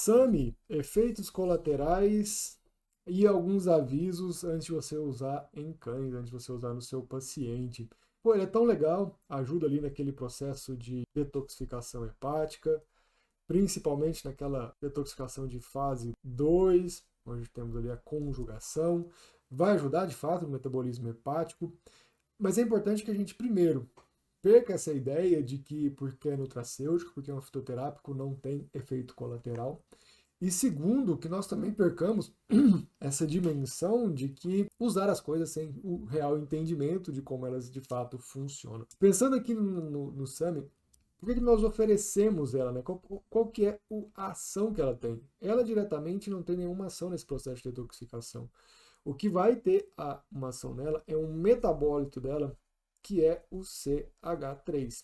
SAMe, efeitos colaterais e alguns avisos antes de você usar em cães, antes de você usar no seu paciente. Pô, ele é tão legal, ajuda ali naquele processo de detoxificação hepática, principalmente naquela detoxificação de fase 2, onde temos ali a conjugação. Vai ajudar de fato no metabolismo hepático, mas é importante que a gente primeiro perca essa ideia de que porque é nutracêutico, porque é um fitoterápico, não tem efeito colateral. E segundo, que nós também percamos essa dimensão de que usar as coisas sem o real entendimento de como elas de fato funcionam. Pensando aqui no SAMe, por que nós oferecemos ela, né? Qual que é a ação que ela tem? Ela diretamente não tem nenhuma ação nesse processo de detoxificação. O que vai ter uma ação nela é um metabólito dela, que é o CH3.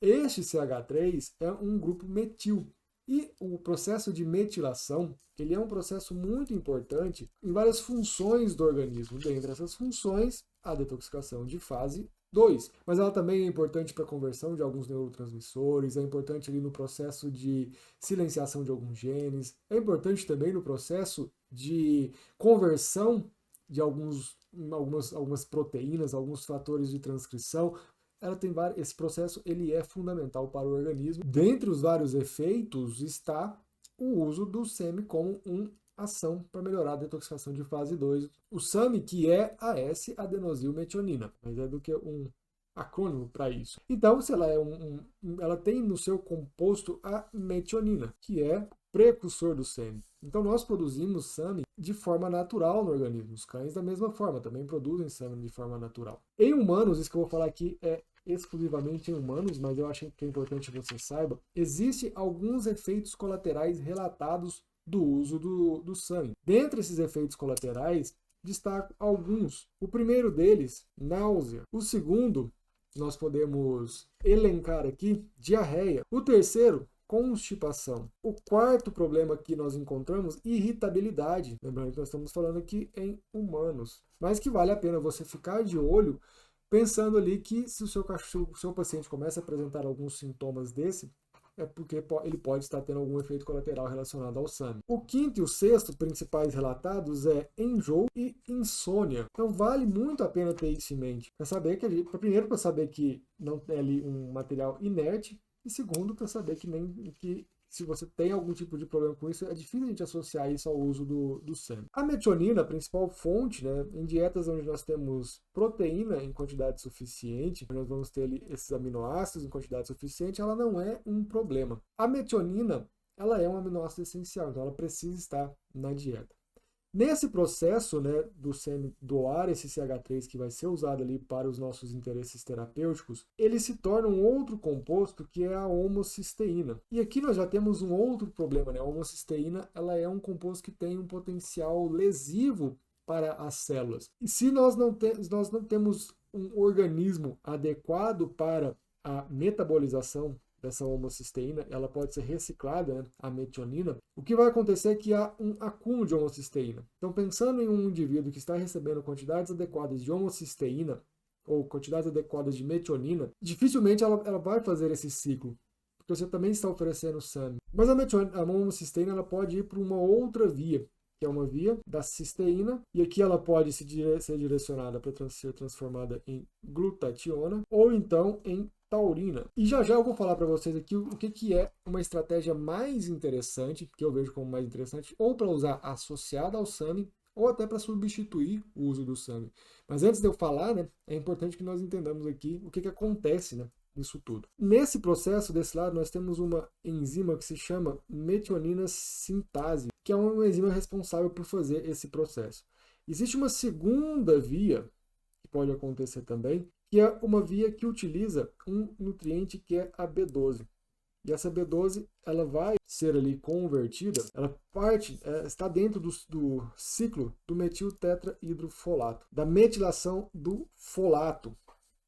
Este CH3 é um grupo metil. E o processo de metilação, ele é um processo muito importante em várias funções do organismo. Dentre essas funções, a detoxificação de fase 2. Mas ela também é importante para a conversão de alguns neurotransmissores, é importante ali no processo de silenciação de alguns genes, é importante também no processo de conversão de algumas proteínas, alguns fatores de transcrição. Ela tem esse processo, ele é fundamental para o organismo. Dentre os vários efeitos está o uso do SAMe como uma ação para melhorar a detoxificação de fase 2. O SAMe, que é a S-adenosilmetionina, mas é do que um acrônimo para isso. Então, se ela ela tem no seu composto a metionina, que é precursor do SAMe. Então, nós produzimos SAMe de forma natural no organismo. Os cães, da mesma forma, também produzem SAMe de forma natural. Em humanos, isso que eu vou falar aqui é exclusivamente em humanos, mas eu acho que é importante que você saiba, existem alguns efeitos colaterais relatados do uso do SAMe. Dentre esses efeitos colaterais, destaco alguns. O primeiro deles, náusea. O segundo, nós podemos elencar aqui, diarreia. O terceiro, constipação. O quarto problema que nós encontramos, irritabilidade. Lembrando que nós estamos falando aqui em humanos. Mas que vale a pena você ficar de olho, pensando ali que se o seu paciente começa a apresentar alguns sintomas desse, é porque ele pode estar tendo algum efeito colateral relacionado ao SAMe. O quinto e o sexto principais relatados é enjoo e insônia. Então vale muito a pena ter isso em mente. Para saber primeiro para saber que não tem ali um material inerte, e segundo para saber que se você tem algum tipo de problema com isso, é difícil a gente associar isso ao uso do SAMe. A metionina, a principal fonte, né, em dietas onde nós temos proteína em quantidade suficiente, nós vamos ter ali esses aminoácidos em quantidade suficiente, ela não é um problema. A metionina, ela é um aminoácido essencial, então ela precisa estar na dieta. Nesse processo, né, do SAMe doar esse CH3 que vai ser usado ali para os nossos interesses terapêuticos, ele se torna um outro composto que é a homocisteína. E aqui nós já temos um outro problema, né? A homocisteína, ela é um composto que tem um potencial lesivo para as células. E se nós não temos um organismo adequado para a metabolização dessa homocisteína, ela pode ser reciclada, né, a metionina, o que vai acontecer é que há um acúmulo de homocisteína. Então, pensando em um indivíduo que está recebendo quantidades adequadas de homocisteína ou quantidades adequadas de metionina, dificilmente ela vai fazer esse ciclo, porque você também está oferecendo SAMe. Mas a homocisteína ela pode ir para uma outra via, que é uma via da cisteína, e aqui ela pode ser direcionada para ser transformada em glutationa, ou então em taurina. E já já eu vou falar para vocês aqui o que é uma estratégia mais interessante, que eu vejo como mais interessante, ou para usar associada ao SAMe, ou até para substituir o uso do SAMe. Mas antes de eu falar, né, é importante que nós entendamos aqui o que acontece, né, nisso tudo. Nesse processo, desse lado, nós temos uma enzima que se chama metionina sintase, que é uma enzima responsável por fazer esse processo. Existe uma segunda via que pode acontecer também, que é uma via que utiliza um nutriente que é a B12. E essa B12 ela vai ser ali convertida, ela está dentro do ciclo do metiltetrahidrofolato, da metilação do folato,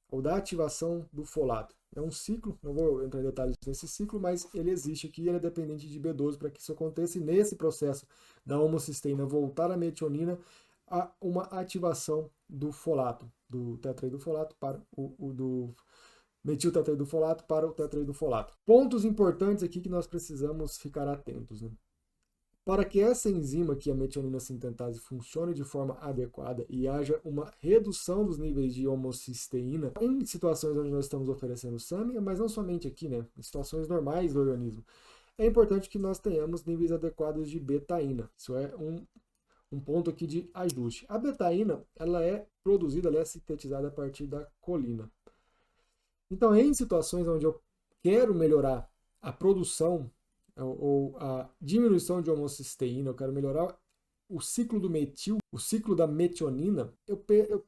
ou da ativação do folato. É um ciclo, não vou entrar em detalhes nesse ciclo, mas ele existe aqui e ele é dependente de B12 para que isso aconteça. E nesse processo da homocisteína voltar à metionina, há uma ativação do folato, do tetraidrofolato para do metiltetraidrofolato para o tetraidrofolato. Pontos importantes aqui que nós precisamos ficar atentos, né? Para que essa enzima aqui, a metionina sintentase, funcione de forma adequada e haja uma redução dos níveis de homocisteína em situações onde nós estamos oferecendo SAMe, mas não somente aqui, né? Em situações normais do organismo, é importante que nós tenhamos níveis adequados de betaína. Isso é um ponto aqui de ajuste. A betaína, ela é produzida, ela é sintetizada a partir da colina. Então, em situações onde eu quero melhorar a produção ou a diminuição de homocisteína, eu quero melhorar o ciclo do metil, o ciclo da metionina, eu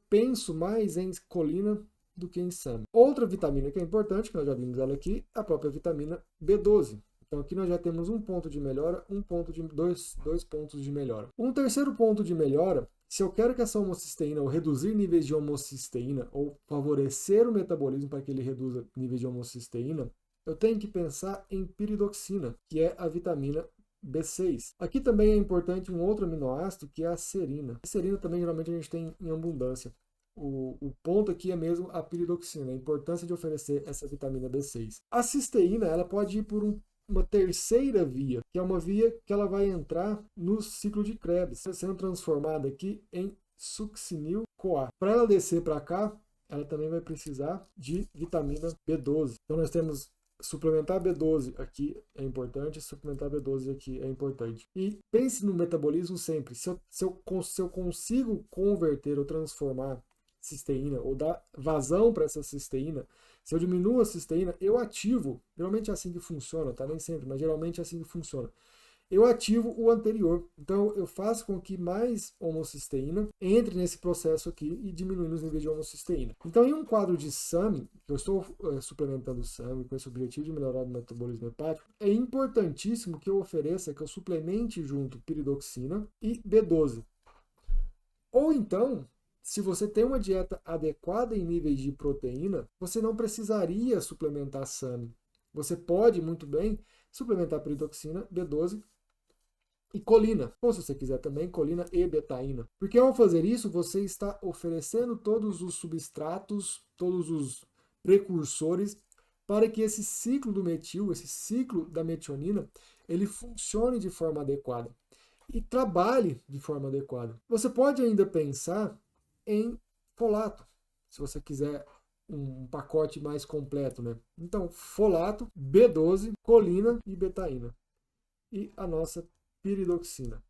penso mais em colina do que em SAMe. Outra vitamina que é importante, que nós já vimos ela aqui, é a própria vitamina B12. Então aqui nós já temos um ponto de melhora, dois pontos de melhora. Um terceiro ponto de melhora, se eu quero que essa homocisteína, ou reduzir níveis de homocisteína, ou favorecer o metabolismo para que ele reduza níveis de homocisteína, eu tenho que pensar em piridoxina, que é a vitamina B6. Aqui também é importante um outro aminoácido, que é a serina. A serina também geralmente a gente tem em abundância. O ponto aqui é mesmo a piridoxina, a importância de oferecer essa vitamina B6. A cisteína, ela pode ir por uma terceira via, que é uma via que ela vai entrar no ciclo de Krebs, sendo transformada aqui em succinil-CoA. Para ela descer para cá, ela também vai precisar de vitamina B12. Então nós temos suplementar B12 aqui é importante, suplementar B12 aqui é importante. E pense no metabolismo sempre. Se eu consigo converter ou transformar cisteína ou dar vazão para essa cisteína, se eu diminuo a cisteína, eu ativo, geralmente é assim que funciona, tá? Nem sempre, mas geralmente é assim que funciona. Eu ativo o anterior. Então, eu faço com que mais homocisteína entre nesse processo aqui e diminuindo os níveis de homocisteína. Então, em um quadro de SAMe, eu estou suplementando SAMe com esse objetivo de melhorar o metabolismo hepático, é importantíssimo que eu ofereça, que eu suplemente junto piridoxina e B12. Ou então, se você tem uma dieta adequada em níveis de proteína, você não precisaria suplementar SAMe. Você pode muito bem suplementar piridoxina, B12 e colina, ou se você quiser também, colina e betaína. Porque ao fazer isso, você está oferecendo todos os substratos, todos os precursores para que esse ciclo do metil, esse ciclo da metionina, ele funcione de forma adequada e trabalhe de forma adequada. Você pode ainda pensar em folato, se você quiser um pacote mais completo, né? Então, folato, B12, colina e betaína. E a nossa piridoxina.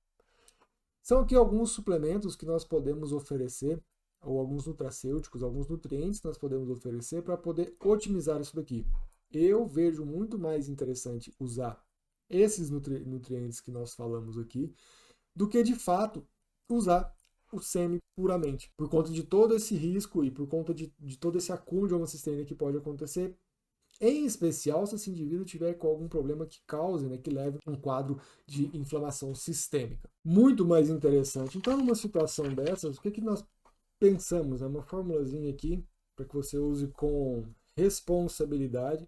São aqui alguns suplementos que nós podemos oferecer, ou alguns nutracêuticos, alguns nutrientes que nós podemos oferecer para poder otimizar isso daqui. Eu vejo muito mais interessante usar esses nutrientes que nós falamos aqui do que, de fato, usar o SAMe puramente. Por conta de todo esse risco e por conta de todo esse acúmulo de homocisteína que pode acontecer, em especial se esse indivíduo tiver com algum problema que cause, né, que leve a um quadro de inflamação sistêmica. Muito mais interessante. Então, numa situação dessas, o que nós pensamos? É uma formulazinha aqui para que você use com responsabilidade.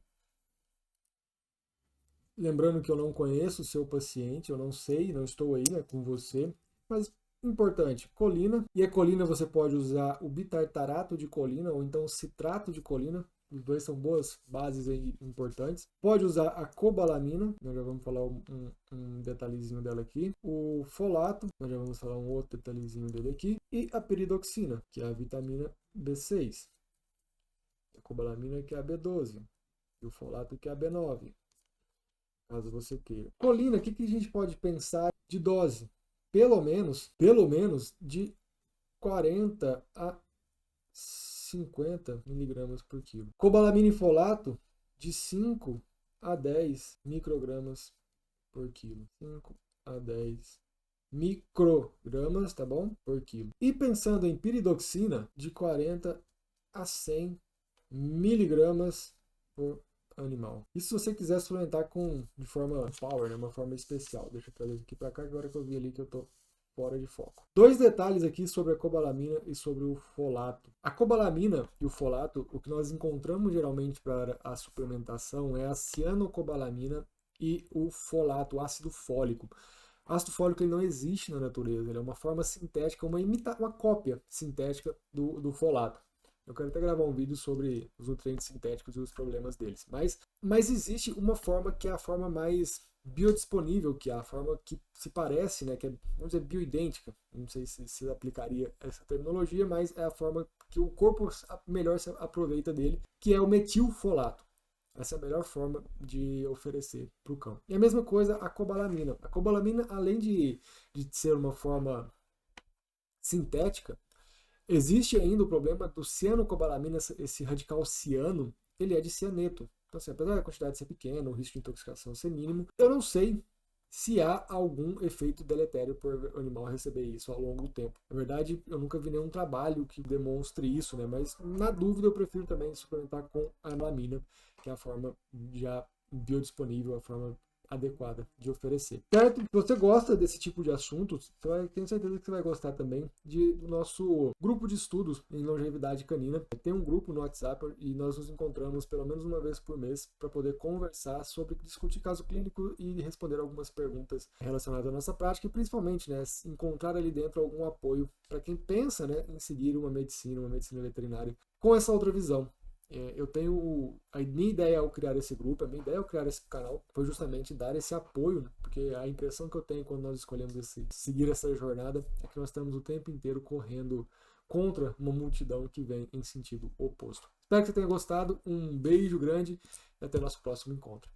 Lembrando que eu não conheço o seu paciente, eu não sei, não estou aí, né, com você, mas importante, colina. E a colina você pode usar o bitartarato de colina ou então o citrato de colina. Os dois são boas bases aí importantes. Pode usar a cobalamina, nós já vamos falar um detalhezinho dela aqui. O folato, nós já vamos falar um outro detalhezinho dele aqui. E a piridoxina, que é a vitamina B6. A cobalamina, que é a B12. E o folato, que é a B9. Caso você queira. Colina, o que a gente pode pensar de dose? Pelo menos de 40 a 50 miligramas por quilo. Cobalamina e folato, de 5 a 10 microgramas por quilo. 5 a 10 microgramas, tá bom? Por quilo. E pensando em piridoxina, de 40 a 100 miligramas por animal. Isso se você quiser suplementar de forma power, né, uma forma especial. Deixa eu trazer aqui para cá, agora que eu vi ali que eu tô fora de foco. Dois detalhes aqui sobre a cobalamina e sobre o folato. A cobalamina e o folato, o que nós encontramos geralmente para a suplementação é a cianocobalamina e o folato, o ácido fólico. O ácido fólico ele não existe na natureza, ele é uma forma sintética, uma cópia sintética do folato. Eu quero até gravar um vídeo sobre os nutrientes sintéticos e os problemas deles. Mas existe uma forma que é a forma mais biodisponível, que é a forma que se parece, né, que é, vamos dizer, bioidêntica, não sei se aplicaria essa terminologia, mas é a forma que o corpo melhor se aproveita dele, que é o metilfolato. Essa é a melhor forma de oferecer para o cão. E a mesma coisa a cobalamina. A cobalamina, além de ser uma forma sintética, existe ainda o problema do cianocobalamina, esse radical ciano, ele é de cianeto. Então, assim, apesar da quantidade ser pequena, o risco de intoxicação ser mínimo, eu não sei se há algum efeito deletério por o animal receber isso ao longo do tempo. Na verdade, eu nunca vi nenhum trabalho que demonstre isso, né? Mas na dúvida eu prefiro também suplementar com a melamina, que é a forma já biodisponível, a forma adequada de oferecer. Certo? Se você gosta desse tipo de assunto, tenho certeza que você vai gostar também do nosso grupo de estudos em longevidade canina. Tem um grupo no WhatsApp e nós nos encontramos pelo menos uma vez por mês para poder conversar sobre discutir caso clínico e responder algumas perguntas relacionadas à nossa prática e principalmente, né, encontrar ali dentro algum apoio para quem pensa, né, em seguir uma medicina veterinária com essa outra visão. Eu tenho. A minha ideia ao criar esse grupo, a minha ideia ao criar esse canal foi justamente dar esse apoio, né? Porque a impressão que eu tenho quando nós escolhemos seguir essa jornada é que nós estamos o tempo inteiro correndo contra uma multidão que vem em sentido oposto. Espero que você tenha gostado, um beijo grande e até nosso próximo encontro.